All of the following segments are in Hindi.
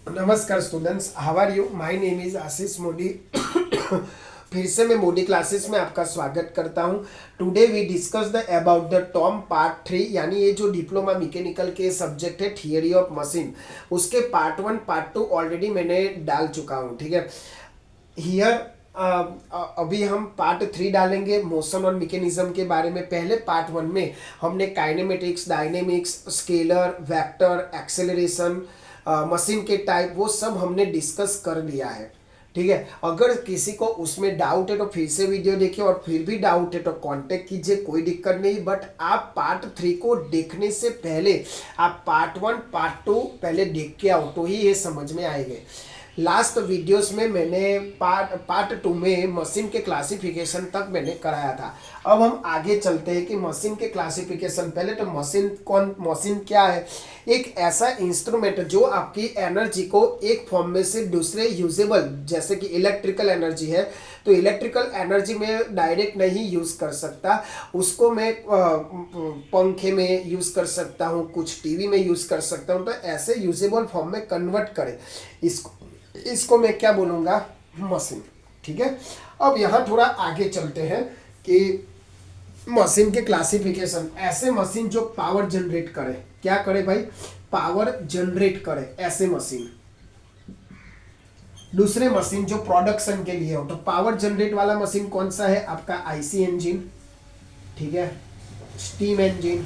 नमस्कार students, how are you? My name is Ashish Modi. फिर से मैं मोदी क्लासेस में आपका स्वागत करता हूं। Today we discuss the about the TOM part 3, यानी ये जो डिप्लोमा मैकेनिकल के सब्जेक्ट है थियरी ऑफ मशीन, उसके पार्ट 1 पार्ट 2 ऑलरेडी मैंने डाल चुका हूं। ठीक है, हियर अभी हम पार्ट 3 डालेंगे मोशन और मैकेनिज्म के बारे में। पहले पार्ट 1 में हमने kinematics, dynamics, scalar, vector, acceleration, machine के टाइप, वो सब हमने डिस्कस कर लिया है। ठीक है, अगर किसी को उसमें डाउट है तो फिर से वीडियो देखिए, और फिर भी डाउट है तो कांटेक्ट कीजिए, कोई दिक्कत नहीं। बट आप पार्ट 3 को देखने से पहले आप पार्ट 1 पार्ट 2 पहले देख के आओ, तो ही ये समझ में आएंगे। लास्ट वीडियोस में मैंने पार्ट 2 में मशीन के क्लासिफिकेशन तक मैंने कराया था। अब हम आगे चलते हैं कि मशीन के क्लासिफिकेशन। पहले तो मशीन क्या है? एक ऐसा इंस्ट्रूमेंट जो आपकी एनर्जी को एक फॉर्म में से दूसरे यूजेबल, जैसे कि इलेक्ट्रिकल एनर्जी है तो इलेक्ट्रिकल एनर्जी में डायरेक्ट नहीं यूज कर सकता, उसको मैं पंखे में यूज कर सकता हूँ, कुछ टीवी में यूज कर सकता हूँ, तो ऐसे यूजेबल फॉर्म में कन्वर्ट करें, इसको मैं क्या बोलूँगा? मशीन। ठीक है, अब यहाँ थोड़ा आगे चलते हैं कि मशीन के क्लासिफिकेशन। ऐसे मशीन जो पावर जनरेट करे, क्या करे भाई? पावर जनरेट करे, ऐसे मशीन। दूसरे मशीन जो प्रोडक्शन के लिए हो, तो पावर जनरेट वाला मशीन कौन सा है? आपका आईसी इंजन, ठीक है, स्टीम इंजन।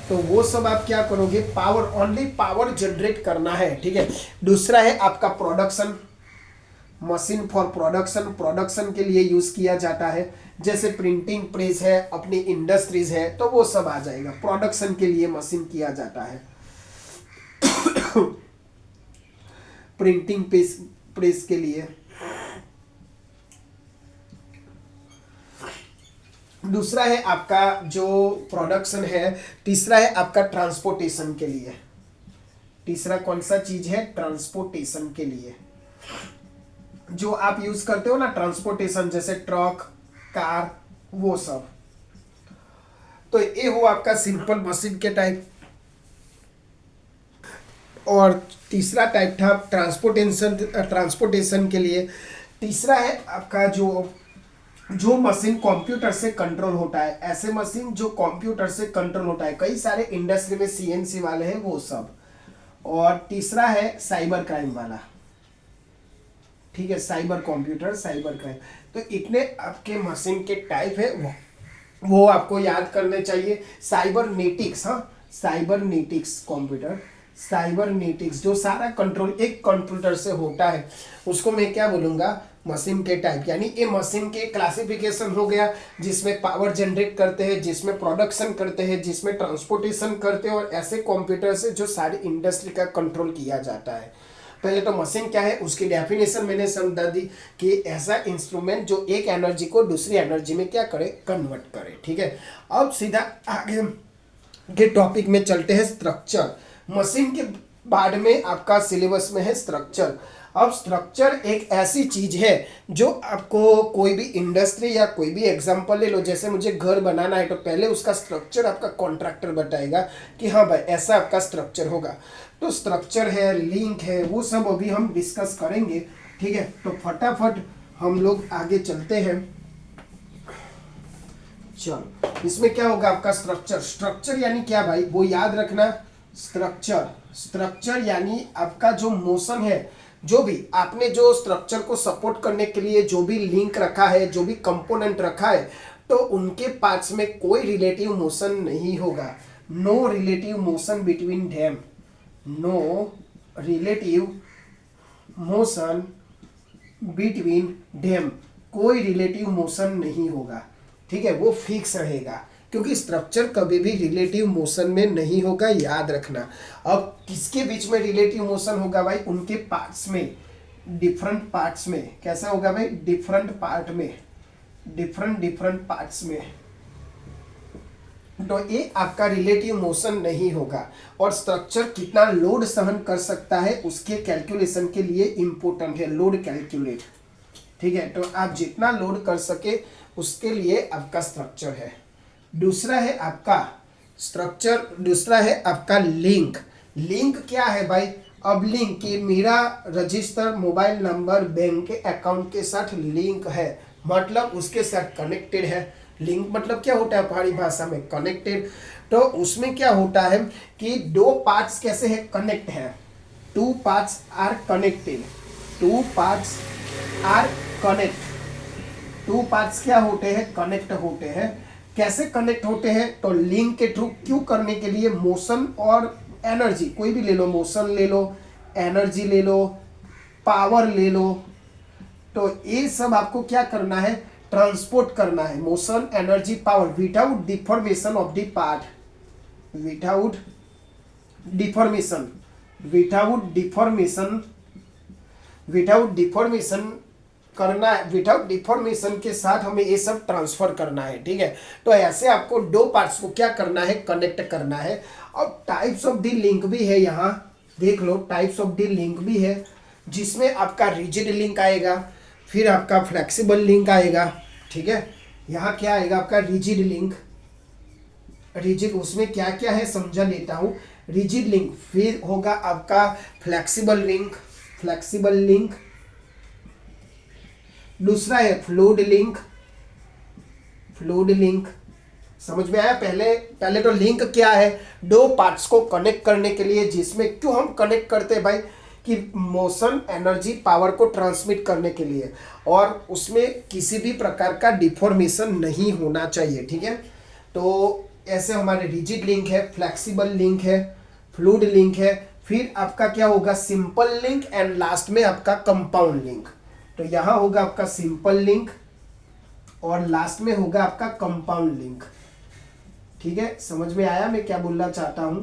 तो वो सब आप क्या करोगे? पावर, ओनली पावर जनरेट करना है। ठीक है, दूसरा है आपका production, machine for production, production के लिए यूज किया जाता है। जैसे प्रिंटिंग प्रेस है, अपनी इंडस्ट्रीज है, तो वो सब आ जाएगा, प्रोडक्शन के लिए मशीन किया जाता है। प्रिंटिंग प्रेस के लिए। दूसरा है आपका जो प्रोडक्शन है। तीसरा है आपका ट्रांसपोर्टेशन के लिए। तीसरा कौन सा चीज है? ट्रांसपोर्टेशन के लिए जो आप यूज करते हो ना, ट्रांसपोर्टेशन, जैसे ट्रक, कार, वो सब। तो ये हो आपका सिंपल मशीन के टाइप। और तीसरा टाइप था ट्रांसपोर्टेशन के लिए। तीसरा है आपका जो जो मशीन कंप्यूटर से कंट्रोल होता है, ऐसे मशीन जो कंप्यूटर से कंट्रोल होता है, कई सारे इंडस्ट्री में सीएनसी वाले हैं, वो सब। और तीसरा है साइबर क्राइम वाला। ठीक है, साइबर कंप्यूटर, साइबर क्राइम। तो इतने आपके मशीन के टाइप है, वो आपको याद करने चाहिए। साइबरनेटिक्स, हाँ, साइबरनेटिक्स कंप्यूटर, साइबरनेटिक्स जो सारा कंट्रोल एक कंप्यूटर से होता है, उसको मैं क्या बोलूँगा? मशीन के टाइप। यानी ये मशीन के क्लासिफिकेशन हो गया, जिसमें पावर जनरेट करते हैं, जिसमें प्रोडक्शन करते हैं, जिसमें ट्रांसपोर्टेशन करते हैं, और ऐसे कंप्यूटर से जो सारी इंडस्ट्री का कंट्रोल किया जाता है। पहले तो मशीन क्या है उसकी डेफिनेशन मैंने समझा दी कि ऐसा इंस्ट्रूमेंट जो एक एनर्जी को दूसरी एनर्जी में क्या करे? कन्वर्ट करे। ठीक है, अब सीधा आगे के टॉपिक में चलते हैं, स्ट्रक्चर। मशीन के बाद में आपका सिलेबस में है स्ट्रक्चर। अब स्ट्रक्चर एक ऐसी चीज है जो आपको कोई भी इंडस्ट्री या कोई भी एग्जांपल ले लो, जैसे मुझे घर बनाना है तो पहले उसका स्ट्रक्चर आपका कॉन्ट्रैक्टर बताएगा कि हाँ भाई ऐसा आपका स्ट्रक्चर होगा। तो स्ट्रक्चर है, लिंक है, वो सब अभी हम डिस्कस करेंगे। ठीक है, तो फटाफट हम लोग आगे चलते हैं। चलो, इसमें क्या होगा आपका स्ट्रक्चर? स्ट्रक्चर यानी क्या भाई? वो याद रखना। स्ट्रक्चर यानी आपका जो मोशन है, जो भी आपने जो स्ट्रक्चर को सपोर्ट करने के लिए जो भी लिंक रखा है, जो भी कंपोनेंट रखा है, तो उनके पार्ट्स में कोई रिलेटिव मोशन नहीं होगा। No relative motion between them, no relative motion between them, कोई रिलेटिव मोशन नहीं होगा। ठीक है, वो फिक्स रहेगा, क्योंकि स्ट्रक्चर कभी भी रिलेटिव मोशन में नहीं होगा, याद रखना। अब किसके बीच में रिलेटिव मोशन होगा भाई? उनके पार्ट्स में, डिफरेंट पार्ट्स में। कैसा होगा भाई? डिफरेंट पार्ट में, डिफरेंट पार्ट्स में। तो ये आपका रिलेटिव मोशन नहीं होगा। और स्ट्रक्चर कितना लोड सहन कर सकता है उसके कैलकुलेशन के लिए इंपॉर्टेंट है लोड कैलकुलेट। ठीक है, तो आप जितना लोड कर सके उसके लिए आपका स्ट्रक्चर है। दूसरा है आपका स्ट्रक्चर, दूसरा है आपका लिंक। लिंक क्या है भाई? अब लिंक कि मेरा रजिस्टर मोबाइल नंबर बैंक के अकाउंट के साथ लिंक है, मतलब उसके साथ कनेक्टेड है। लिंक मतलब क्या होता है पहाड़ी भाषा में? कनेक्टेड। तो उसमें क्या होता है कि दो पार्ट्स कैसे है? कनेक्ट है। Two parts are connected. Two parts are connect. Two parts क्या होते हैं? कनेक्ट होते हैं। कैसे कनेक्ट होते हैं? तो लिंक के थ्रू। क्यों करने के लिए? मोशन और एनर्जी, कोई भी ले लो, मोशन ले लो, एनर्जी ले लो, पावर ले लो, तो ये सब आपको क्या करना है? ट्रांसपोर्ट करना है। Motion, energy, power without deformation of the part. Without deformation, without deformation, without deformation करना है। विदाउट डिफॉर्मेशन के साथ हमें ये सब ट्रांसफर करना है, ठीक है। तो ऐसे आपको दो पार्ट्स को क्या करना है? कनेक्ट करना है। अब टाइप्स ऑफ द लिंक भी है, यहाँ देख लो, टाइप्स ऑफ द लिंक भी है, जिसमें आपका रिजिड लिंक आएगा, फिर आपका फ्लेक्सिबल लिंक आएगा, ठीक है। यहाँ क्या आएगा? आपका रिजिड लिंक। रिजिड उसमें क्या क्या है समझा लेता हूँ। रिजिड लिंक, फिर होगा आपका फ्लेक्सिबल लिंक, फ्लेक्सिबल लिंक। दूसरा है फ्लूइड लिंक, फ्लूइड लिंक। समझ में आया? पहले तो लिंक क्या है? दो पार्ट्स को कनेक्ट करने के लिए, जिसमें क्यों हम कनेक्ट करते हैं भाई? कि मोशन, एनर्जी, पावर को ट्रांसमिट करने के लिए, और उसमें किसी भी प्रकार का डिफॉर्मेशन नहीं होना चाहिए, ठीक है। तो ऐसे हमारे रिजिड लिंक है, फ्लेक्सिबल लिंक है, फ्लूइड लिंक है, फिर आपका क्या होगा? सिंपल लिंक, एंड लास्ट में आपका कंपाउंड लिंक। तो यहाँ होगा आपका सिंपल लिंक और लास्ट में होगा आपका कंपाउंड लिंक, ठीक है। समझ में आया मैं क्या बोलना चाहता हूं?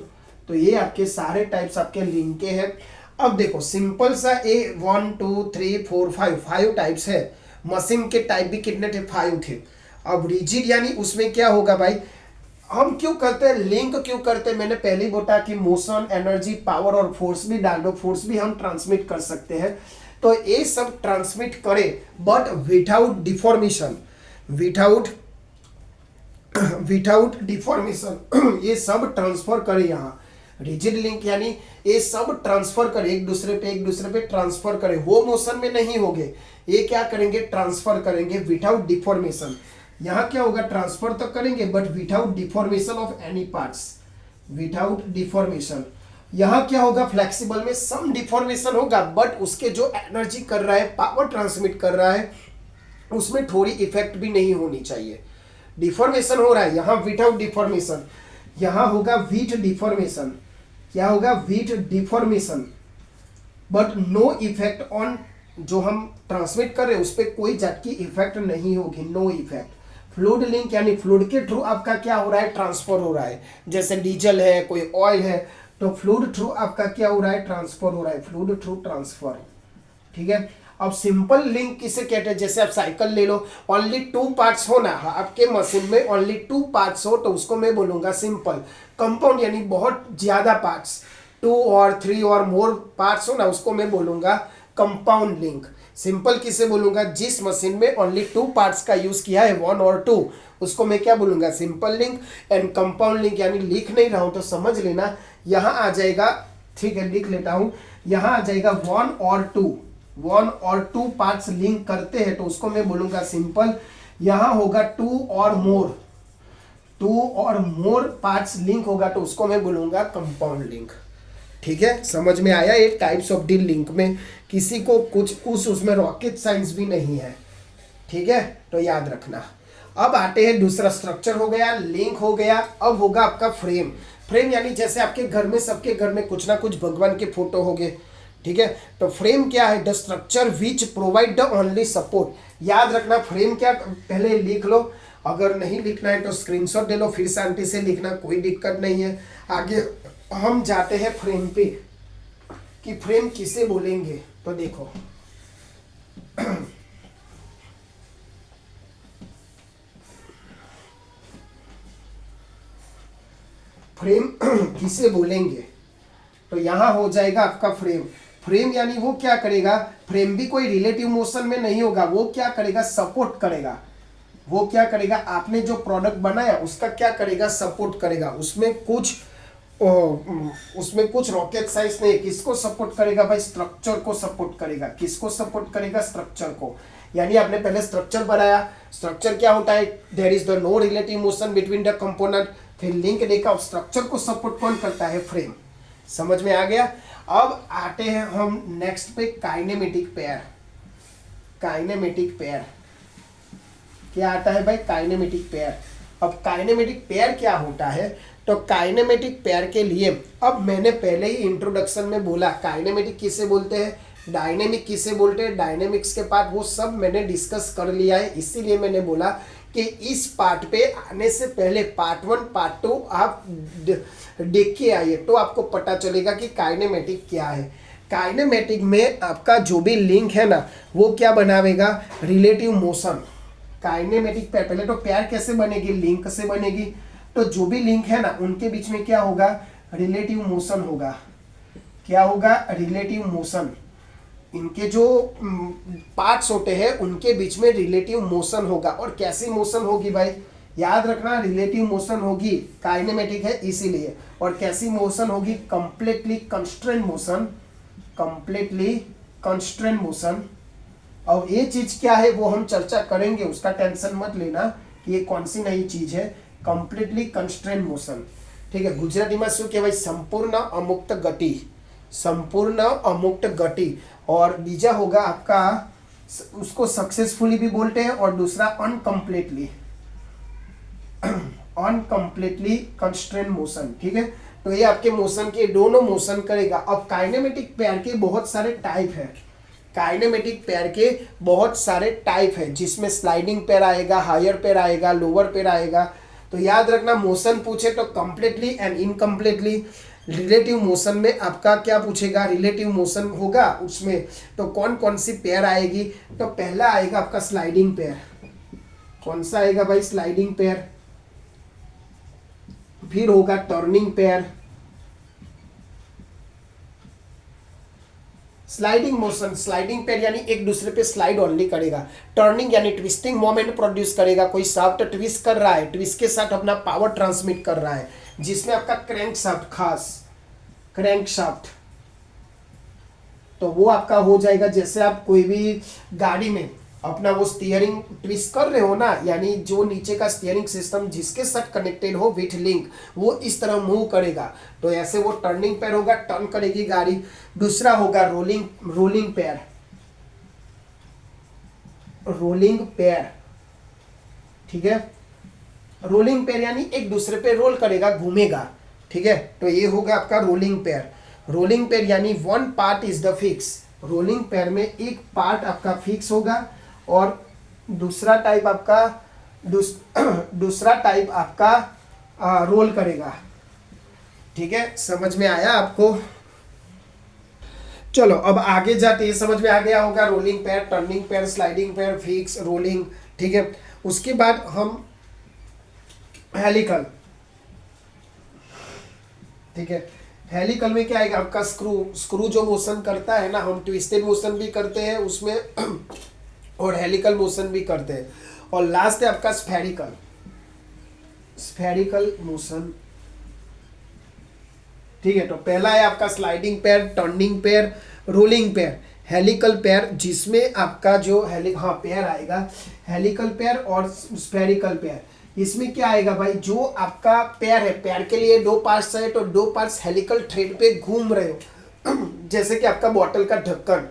तो ये आपके सारे टाइप्स आपके लिंक के हैं। अब देखो सिंपल सा 1 2 3 4 5 टाइप्स है। मशीन के टाइप भी कितने थे? 5 थे। अब रिजिड यानी उसमें क्या होगा भाई? हम क्यों करते हैं लिंक? क्यों करते हैं? मैंने पहले ही बोला कि मोशन, एनर्जी, पावर और फोर्स भी डाल दो, फोर्स भी हम ट्रांसमिट कर सकते हैं। तो ये सब ट्रांसमिट करे, but without deformation, without deformation ये सब ट्रांसफर करे। यहाँ रिजिड लिंक यानी ये सब ट्रांसफर करे, एक दूसरे पे ट्रांसफर करे, वो मोशन में नहीं होंगे, ये क्या करेंगे? ट्रांसफर करेंगे विदाउट डिफॉर्मेशन। यहाँ क्या होगा? ट्रांसफर तो करेंगे but without deformation of any parts, without deformation. यहाँ क्या होगा? फ्लेक्सिबल में सम डिफॉर्मेशन होगा, बट उसके जो एनर्जी कर रहा है, पावर ट्रांसमिट कर रहा है, उसमें थोड़ी इफेक्ट भी नहीं होनी चाहिए। डिफॉर्मेशन हो रहा है यहाँ विदाउट डिफॉर्मेशन, यहाँ होगा विथ डिफॉर्मेशन। क्या होगा? With deformation, but no effect on, जो हम ट्रांसमिट कर रहे हैं उस पर कोई जात की इफेक्ट नहीं होगी, नो इफेक्ट। फ्लूइड लिंक यानी फ्लूइड के थ्रू आपका क्या हो रहा है? ट्रांसफर हो रहा है। जैसे डीजल है, कोई ऑयल है, तो फ्लूइड थ्रू आपका क्या हो रहा है? ट्रांसफर हो रहा है, फ्लूइड थ्रू ट्रांसफर, ठीक है। अब सिंपल लिंक किसे कहते हैं? जैसे आप साइकिल ले लो, ओनली 2 पार्ट्स हो ना, आपके मशीन में ओनली 2 पार्ट्स हो, तो उसको मैं बोलूंगा सिंपल। कंपाउंड यानी बहुत ज्यादा पार्ट्स, 2 और 3 और मोर पार्ट्स हो ना, उसको मैं बोलूंगा कंपाउंड लिंक। सिंपल किसे बोलूंगा? जिस मशीन में ओनली 2 पार्ट्स का यूज किया है, 1 और 2, उसको मैं क्या बोलूंगा? Simple link. And compound link यानी लिख नहीं रहा हूं तो समझ लेना, यहां आ जाएगा, ठीक है, लिख लेता हूं, यहां आ जाएगा 1 और 2, 1 और 2 पार्ट्स लिंक करते हैं तो उसको मैं बोलूंगा सिंपल। यहां होगा 2 और मोर, 2 और मोर पार्ट्स लिंक होगा तो उसको मैं बोलूंगा कंपाउंड लिंक, ठीक है। समझ में आया? ये टाइप्स ऑफ द लिंक में किसी को कुछ उसमें रॉकेट साइंस भी नहीं है, ठीक है, तो याद रखना। अब आते हैं दूसरा स्ट्रक्चर हो गया, लिंक हो गया, अब होगा आपका फ्रेम। फ्रेम यानी जैसे आपके घर में, सबके घर में कुछ ना कुछ भगवान के फोटो होंगे, ठीक है। तो फ्रेम क्या है? The structure which provide the only support. याद रखना फ्रेम क्या, पहले लिख लो, अगर नहीं लिखना है तो स्क्रीनशॉट ले लो, फिर शांति से लिखना, कोई दिक्कत नहीं है। आगे हम जाते हैं फ्रेम पे कि फ्रेम किसे बोलेंगे। तो देखो फ्रेम किसे बोलेंगे, तो यहां हो जाएगा आपका फ्रेम। फ्रेम यानी वो क्या करेगा? फ्रेम भी कोई रिलेटिव मोशन में नहीं होगा, वो क्या करेगा? सपोर्ट करेगा। वो क्या करेगा? आपने जो प्रोडक्ट बनाया उसका क्या करेगा? सपोर्ट करेगा। उसमें कुछ उसमें कुछ रॉकेट साइंस नहीं, किसको सपोर्ट करेगा भाई, स्ट्रक्चर को सपोर्ट करेगा। किसको सपोर्ट करेगा, स्ट्रक्चर को। यानी आपने पहले स्ट्रक्चर बनाया, स्ट्रक्चर क्या होता है, there is the no relative motion between the component, फिर लिंक देखा, स्ट्रक्चर को सपोर्ट कौन करता है, फ्रेम। समझ में आ गया। अब आते हैं हम नेक्स्ट पे, काइनेमेटिक पेयर। काइनेमेटिक पेयर क्या आता है भाई, काइनेमेटिक पेयर। अब काइनेमेटिक पेयर क्या होता है, तो काइनेमेटिक पेयर के लिए अब मैंने पहले ही इंट्रोडक्शन में बोला काइनेमेटिक किसे बोलते हैं, डायनेमिक किसे बोलते हैं, डायनेमिक्स के पार्ट वो सब मैंने डिस्कस कर लिया है। इसीलिए मैंने बोला कि इस पार्ट पे आने से पहले पार्ट 1 पार्ट 2 आप देख के आइए, तो आपको पता चलेगा कि काइनेमेटिक क्या है। काइनेमेटिक में आपका जो भी लिंक है ना, वो क्या बनावेगा, रिलेटिव मोशन। काइनेमेटिक पेयर, पहले तो पेयर कैसे बनेगी, लिंक से बनेगी। तो जो भी लिंक है ना, उनके बीच में क्या होगा, रिलेटिव मोशन होगा। क्या होगा, रिलेटिव मोशन। इनके जो पार्ट्स होते हैं उनके बीच में रिलेटिव मोशन होगा। और कैसी मोशन होगी भाई, याद रखना, रिलेटिव मोशन होगी, काइनेमेटिक है इसीलिए। और कैसी मोशन होगी, completely constraint motion. Completely constraint motion. और ये चीज क्या है वो हम चर्चा करेंगे, उसका टेंशन मत लेना कि ये कौन सी नई चीज है, कंप्लीटली कंस्ट्रेंट मोशन। ठीक है, गुजराती में शू कहेवाय, संपूर्ण अमुक्त गति। संपूर्ण अमुक्त गति। और बीजा होगा आपका, उसको सक्सेसफुली भी बोलते हैं, और दूसरा अनकम्प्लीटली, अनकम्प्लीटली कंस्ट्रेंट मोशन। ठीक है, तो ये आपके मोशन के दोनों मोशन करेगा। अब काइनेमेटिक पेयर के बहुत सारे टाइप है। काइनेमेटिक पेयर के बहुत सारे टाइप है, जिसमें स्लाइडिंग पेयर आएगा, हायर पेयर आएगा, लोअर पेयर आएगा। तो याद रखना, मोशन पूछे तो completely and incompletely. Relative motion में आपका क्या पूछेगा, रिलेटिव मोशन होगा उसमें, तो कौन कौन सी पेयर आएगी, तो पहला आएगा आपका स्लाइडिंग पेयर। कौन सा आएगा भाई, स्लाइडिंग पेयर। फिर होगा turning pair. Sliding motion, sliding pair यानी एक दूसरे पे स्लाइड ओनली करेगा। टर्निंग यानी ट्विस्टिंग मोमेंट प्रोड्यूस करेगा, कोई शाफ्ट ट्विस्ट कर रहा है, ट्विस्ट के साथ अपना पावर ट्रांसमिट कर रहा है, जिसमें आपका क्रैंक शाफ्ट, खास क्रैंक शाफ्ट, तो वो आपका हो जाएगा। जैसे आप कोई भी गाड़ी में अपना वो स्टीयरिंग ट्विस्ट कर रहे हो ना, यानी जो नीचे का स्टीयरिंग सिस्टम जिसके साथ कनेक्टेड हो विथ लिंक, वो इस तरह मूव करेगा, तो ऐसे वो टर्निंग पेयर होगा, टर्न करेगी गाड़ी। दूसरा होगा रोलिंग पेयर। रोलिंग पेयर, ठीक है, रोलिंग पेयर यानी एक दूसरे पे रोल करेगा, घूमेगा। ठीक है, तो ये होगा आपका रोलिंग पेयर। रोलिंग पेयर यानी one part is the fix. Rolling pair में एक पार्ट आपका फिक्स होगा, और दूसरा टाइप आपका रोल करेगा। ठीक है, समझ में आया आपको। चलो अब आगे जाते, ये समझ में आ गया होगा, rolling pair, turning pair, sliding pair, fix, rolling. ठीक है, उसके बाद हम हेलिकल। ठीक है, हेलिकल में क्या आएगा आपका, स्क्रू जो मोशन करता है ना, हम ट्विस्टेड मोशन भी करते हैं उसमें और हेलिकल मोशन भी करते हैं। और लास्ट है आपका स्फेरिकल। Spherical motion. ठीक है, तो पहला है आपका sliding pair, turning pair, rolling pair, helical pair, जिसमें आपका जो पेयर आएगा, हेलिकल पेयर और स्फेरिकल पेयर। इसमें क्या आएगा भाई, जो आपका पेयर है, पेयर के लिए दो पार्ट्स है, तो दो पार्ट्स हेलिकल थ्रेड पे घूम रहे हो जैसे कि आपका बॉटल का ढक्कन,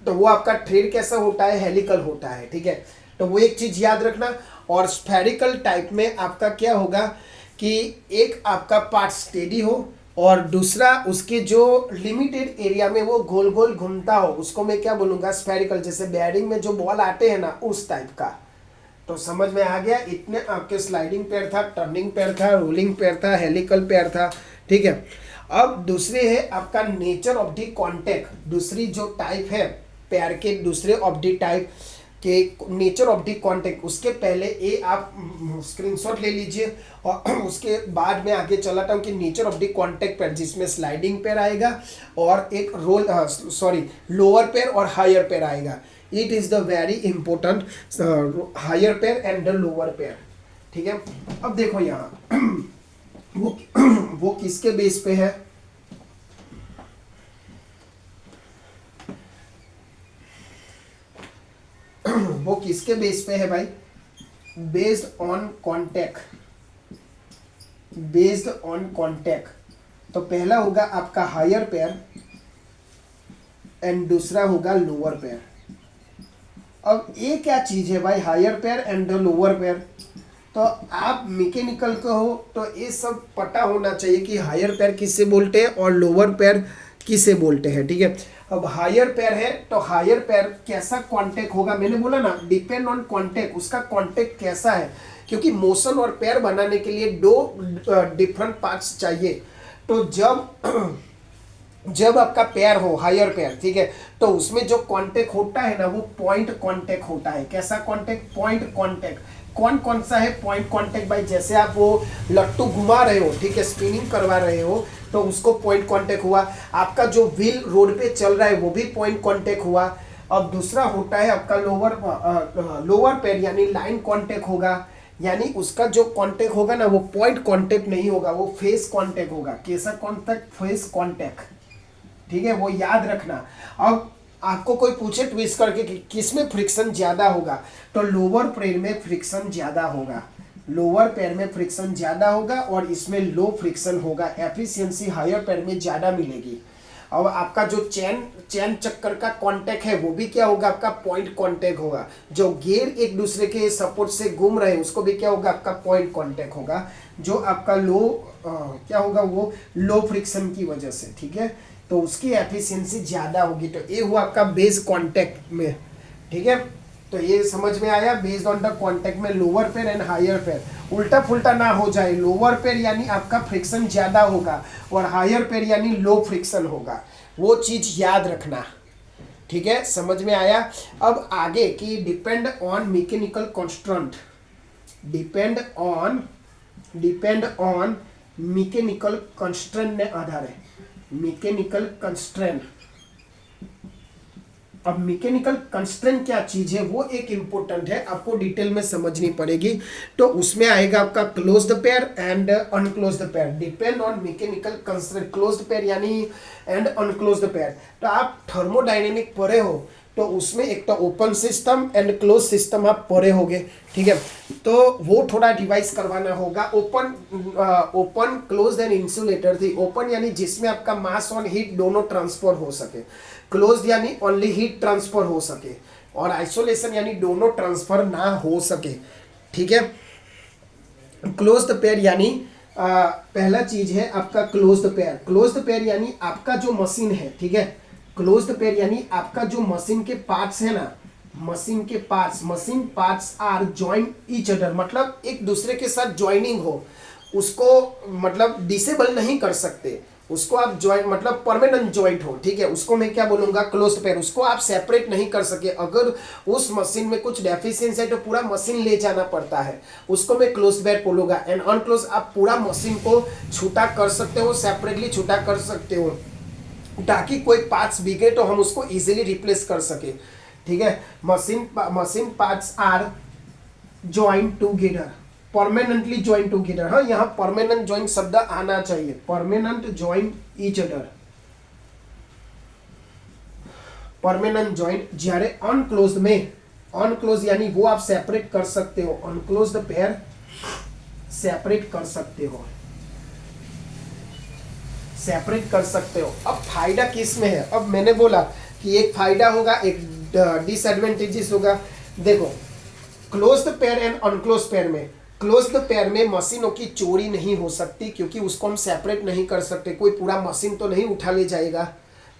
तो वो आपका थ्रेड कैसा होता है, हेलिकल होता है। ठीक है, तो वो एक चीज याद रखना। और स्फेरिकल टाइप में आपका क्या होगा कि एक आपका पार्ट स्टेडी हो, और दूसरा उसके जो लिमिटेड एरिया में वो गोल गोल घूमता हो, उसको मैं क्या बोलूँगा, स्फेरिकल। जैसे बेयरिंग में जो बॉल आते हैं ना, उस टाइप का। तो समझ में आ गया, इतने आपके स्लाइडिंग पेयर था, टर्निंग पेयर था, रोलिंग पेयर था, हेलिकल पेयर था। ठीक है, अब दूसरे है आपका नेचर ऑफ द कॉन्टैक्ट। दूसरी जो टाइप है पेयर के, दूसरे ऑफ द टाइप के नेचर ऑफ द कॉन्टैक्ट, उसके पहले ये आप स्क्रीनशॉट ले लीजिए, और उसके बाद में आगे चलाता हूँ कि nature of the contact pair, जिसमें स्लाइडिंग पेयर आएगा और एक लोअर पेयर और हायर पेयर आएगा। It is the very important, higher pair and the lower pair. ठीक है, अब देखो यहाँ वो वो किसके बेस पे है? वो किसके बेस पे है भाई? Based on contact, based on contact. तो पहला होगा आपका हायर पेयर एंड दूसरा होगा लोअर पेयर। अब ये क्या चीज है भाई, higher pair and lower pair? तो आप मैकेनिकल का हो तो ये सब पता होना चाहिए कि हायर पेयर किससे बोलते हैं और लोअर पेयर किसे बोलते हैं, ठीक है। अब हायर पेयर है तो हायर पेयर कैसा कांटेक्ट होगा, मैंने बोला ना डिपेंड ऑन कांटेक्ट, उसका कांटेक्ट कैसा है, क्योंकि मोशन और पेयर बनाने के लिए दो डिफरेंट पार्ट्स चाहिए। तो जब आपका पेयर हो हायर पेयर, ठीक है, तो उसमें जो कांटेक्ट होता है ना वो पॉइंट कांटेक्ट होता है। कैसा कांटेक्ट? Point contact. कौन कौन सा है पॉइंट कांटेक्ट भाई? जैसे आप वो लट्टू घुमा रहे हो, ठीक है, स्पिनिंग करवा रहे हो, तो उसको पॉइंट कांटेक्ट हुआ। आपका जो व्हील रोड पे चल रहा है वो भी पॉइंट कांटेक्ट हुआ। अब दूसरा होता है आपका लोअर पेयर यानी लाइन कांटेक्ट होगा, यानी उसका जो कांटेक्ट होगा ना वो पॉइंट कांटेक्ट नहीं होगा, वो फेस कांटेक्ट होगा। कैसा कांटेक्ट? फेस कांटेक्ट, ठीक है, वो याद रखना। अब आपको कोई पूछे ट्विस्ट करके कि किसमें फ्रिक्शन ज्यादा होगा, तो लोअर पेयर में फ्रिक्शन ज्यादा होगा, लोअर पेयर में फ्रिक्शन ज्यादा होगा और इसमें लो फ्रिक्शन होगा, एफिशिएंसी हायर पेयर में ज्यादा मिलेगी। अब आपका जो चैन चक्कर का कांटेक्ट है वो भी क्या होगा? आपका पॉइंट कांटेक्ट होगा। जो गियर एक दूसरे के सपोर्ट से घूम रहे हैं उसको भी क्या होगा? आपका पॉइंट कांटेक्ट होगा। जो आपका क्या होगा? वो लो फ्रिक्शन की वजह से, ठीक है, तो उसकी एफिशिएंसी ज्यादा होगी। तो ये हुआ आपका बेस कांटेक्ट में, ठीक है। तो ये समझ में आया, बेस्ड ऑन द कांटेक्ट में lower pair and higher pair. उल्टा फुल्टा ना हो जाए, लोअर पेयर यानी आपका फ्रिक्शन ज्यादा होगा और हायर पेयर यानी लो फ्रिक्शन होगा, वो चीज याद रखना, ठीक है, समझ में आया। अब आगे की depend on mechanical constant, depend on mechanical constant ने आधार है, मैकेनिकल कंस्ट्रेंट। अब मैकेनिकल कंस्ट्रेंट क्या चीज है वो एक इंपॉर्टेंट है, आपको डिटेल में समझनी पड़ेगी। तो उसमें आएगा आपका closed pair and अनक्लोज्ड pair. Depend on mechanical constraint, closed pair यानी एंड अनक्लोज्ड पेयर। तो आप थर्मोडायनेमिक पढ़े हो तो उसमें एक तो open system and close system आप पढ़े होगे, ठीक है, तो वो थोड़ा रिवाइज करवाना होगा। ओपन क्लोज एंड इंसुलेटर थी। ओपन यानी जिसमें आपका मास और हीट दोनों ट्रांसफर हो सके, क्लोज यानी ओनली हीट ट्रांसफर हो सके, और आइसोलेशन यानी दोनों ट्रांसफर ना हो सके, ठीक है। क्लोज्ड पेयर यानी पहला चीज है आपका क्लोज्ड पेयर। क्लोज्ड पेयर यानी आपका जो मशीन है, ठीक है, क्लोज्ड पेयर यानी आपका जो मशीन के पार्ट्स है ना, machine parts are join each other, मतलब एक दूसरे के साथ ज्वाइनिंग हो, उसको मतलब डिसेबल नहीं कर सकते, उसको आप जॉइंट मतलब परमानेंट जॉइंट हो, ठीक है, उसको मैं क्या बोलूंगा? Closed pair. उसको आप सेपरेट नहीं कर सके, अगर उस मशीन में कुछ डेफिशिएंसी है तो पूरा मशीन ले जाना पड़ता है, उसको मैं क्लोज्ड पेयर बोलूंगा। एंड अनक्लोज आप पूरा मशीन को छूटा कर सकते हो, सेपरेटली छूटा कर सकते हो, ताकि कोई पार्ट्स बिगड़े तो हम उसको इजीली रिप्लेस कर सके, ठीक है। Machine parts are joint together, permanently joint together. हाँ, यहाँ परमानेंट ज्वाइंट शब्द आना चाहिए, permanent joint each other, permanent joint. જ્યારે अनक्लोज्ड में, अनक्लोज यानी वो आप सेपरेट कर सकते हो, अनक्लोज्ड पेयर सेपरेट कर सकते हो, सेपरेट कर सकते हो। अब फायदा किस में है? अब मैंने बोला कि एक फायदा होगा, एक डिसएडवांटेजेस होगा। देखो, क्लोज्ड पेयर एंड अनक्लोज्ड पेयर में, क्लोज्ड पेयर में मशीनों की चोरी नहीं हो सकती, क्योंकि उसको हम सेपरेट नहीं कर सकते, कोई पूरा मशीन तो नहीं उठा ले जाएगा,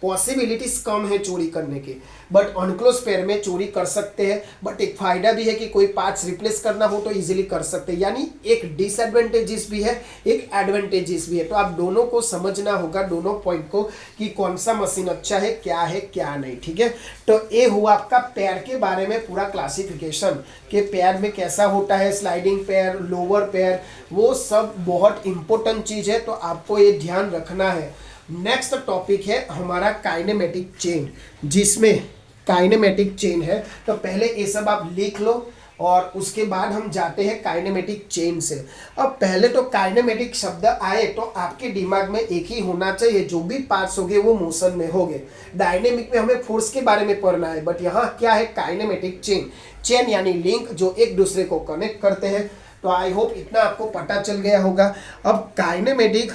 पॉसिबिलिटीज कम है चोरी करने की। बट अनक्लोज पेयर में चोरी कर सकते हैं, बट एक फायदा भी है कि कोई पार्ट्स रिप्लेस करना हो तो इजीली कर सकते हैं, यानी एक डिसएडवांटेजेस भी है, एक एडवांटेजेस भी है। तो आप दोनों को समझना होगा, दोनों पॉइंट को, कि कौन सा मशीन अच्छा है क्या नहीं, ठीक है। तो ये हुआ आपका पेयर के बारे में पूरा क्लासिफिकेशन, कि पेयर में कैसा होता है, स्लाइडिंग पेयर, लोअर पेयर, वो सब बहुत इंपॉर्टेंट चीज है, तो आपको ये ध्यान रखना है। नेक्स्ट टॉपिक है हमारा काइनेमेटिक चेन, जिसमें काइनेमेटिक चेन है। तो पहले ये सब आप लिख लो और उसके बाद हम जाते हैं काइनेमेटिक चेन से। अब पहले तो काइनेमेटिक शब्द आए तो आपके दिमाग में एक ही होना चाहिए, जो भी पार्ट्स होंगे वो मोशन में होंगे। डायनेमिक में हमें फोर्स के बारे में पढ़ना है, बट यहाँ क्या है, काइनेमेटिक चेन। चेन यानी लिंक जो एक दूसरे को कनेक्ट करते हैं। तो आई होप इतना आपको पता चल गया होगा। अब काइनेमेटिक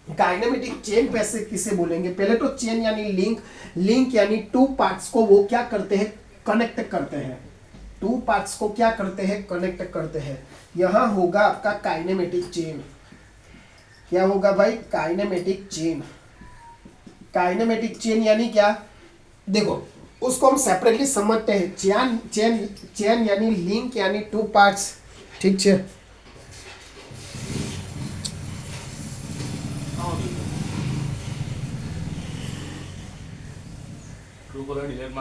काइनेमेटिक चेन पैसे किसे बोलेंगे, पहले तो चेन यानी लिंक। लिंक यानी टू पार्ट्स को वो क्या करते हैं, कनेक्ट करते हैं। टू पार्ट्स को क्या करते हैं, कनेक्ट करते हैं। यहां होगा आपका काइनेमेटिक चेन। क्या होगा भाई, काइनेमेटिक चेन। काइनेमेटिक चेन यानी क्या, देखो उसको हम सेपरेटली समझते हैं। चेन चेन चेन यानी लिंक यानी टू पार्ट्स, ठीक है। डिलीट